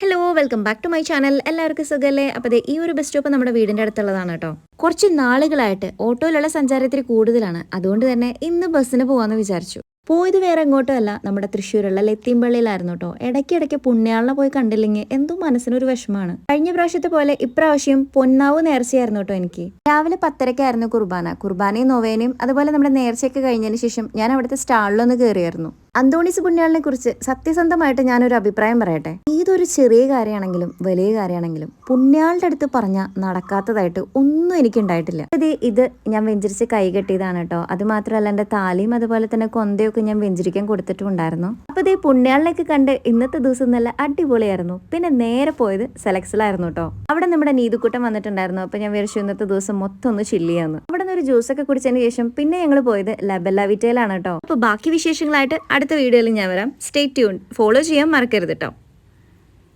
Hello welcome back to my channel. എല്ലാവർക്കും സുഖല്ലേ? അപ്പോൾ ഈ ഒരു ബസ് സ്റ്റോപ്പ് നമ്മുടെ വീടിൻ്റെ അടുത്തുള്ളതാണ് കേട്ടോ. കുറച്ച് നാളുകളായിട്ട് ഓട്ടോയിലുള്ള സഞ്ചാരത്തിൽ കൂടുതലാണ്. അതുകൊണ്ട് തന്നെ ഇന്ന് ബസ്സിന് പോകാമെന്ന് വിചാരിച്ചു. പോയത് വേറെ എങ്ങോട്ടും അല്ല, നമ്മുടെ തൃശ്ശൂരുള്ള ലത്തീംപള്ളിയിലായിരുന്നു കേട്ടോ. ഇടയ്ക്കിടയ്ക്ക് പുണ്യാളിനെ പോയി കണ്ടില്ലെങ്കിൽ എന്തോ മനസ്സിനൊരു വിഷമമാണ്. കഴിഞ്ഞ പ്രാവശ്യത്തെ പോലെ ഇപ്രാവശ്യം പൊന്നാവ് നേർച്ചയായിരുന്നു കേട്ടോ എനിക്ക്. രാവിലെ 10:30 കുർബാനയും നൊവേനയും അതുപോലെ നമ്മുടെ നേർച്ചയൊക്കെ കഴിഞ്ഞതിന് ശേഷം ഞാൻ അവിടുത്തെ സ്റ്റാളിലൊന്ന് കയറിയായിരുന്നു. അന്തോണീസ് പുണ്യാളിനെ കുറിച്ച് സത്യസന്ധമായിട്ട് ഞാനൊരു അഭിപ്രായം പറയട്ടെ. ഏതൊരു ചെറിയ കാര്യമാണെങ്കിലും വലിയ കാര്യമാണെങ്കിലും പുണ്യാളുടെ അടുത്ത് പറഞ്ഞാൽ നടക്കാത്തതായിട്ട് ഒന്നും എനിക്ക് ഉണ്ടായിട്ടില്ല. ഇത് ഞാൻ വെഞ്ചരിച്ച് കൈ കെട്ടിയതാണ് കേട്ടോ. അത് മാത്രമല്ല എൻ്റെ താലിയും അതുപോലെ തന്നെ കൊന്തയൊക്കെ ഞാൻ വെഞ്ചരിക്കാൻ കൊടുത്തിട്ടുണ്ടായിരുന്നു. അപ്പൊ ഈ പുണ്യാളിനെയൊക്കെ കണ്ട് ഇന്നത്തെ ദിവസം നല്ല അടിപൊളിയായിരുന്നു. പിന്നെ നേരെ പോയത് സെലക്സിലായിരുന്നു കേട്ടോ. അവിടെ നമ്മുടെ നീതുക്കൂട്ടം വന്നിട്ടുണ്ടായിരുന്നു. അപ്പൊ ഞാൻ വിചാരിച്ചു ഇന്നത്തെ ദിവസം മൊത്തം ഒന്ന് ചില്ലിയാന്ന്. അവിടെ നിന്ന് ഒരു ജ്യൂസൊക്കെ കുടിച്ചതിന് ശേഷം പിന്നെ ഞങ്ങൾ പോയത് ലബെല്ല വിറ്റയിലാണ് കേട്ടോ. അപ്പൊ ബാക്കി വിശേഷങ്ങളായിട്ട് അടുത്ത വീഡിയോയിൽ ഞാൻ വരാം. സ്റ്റേ ട്യൂൺ, ഫോളോ ചെയ്യാൻ മറക്കരുത് കേട്ടോ.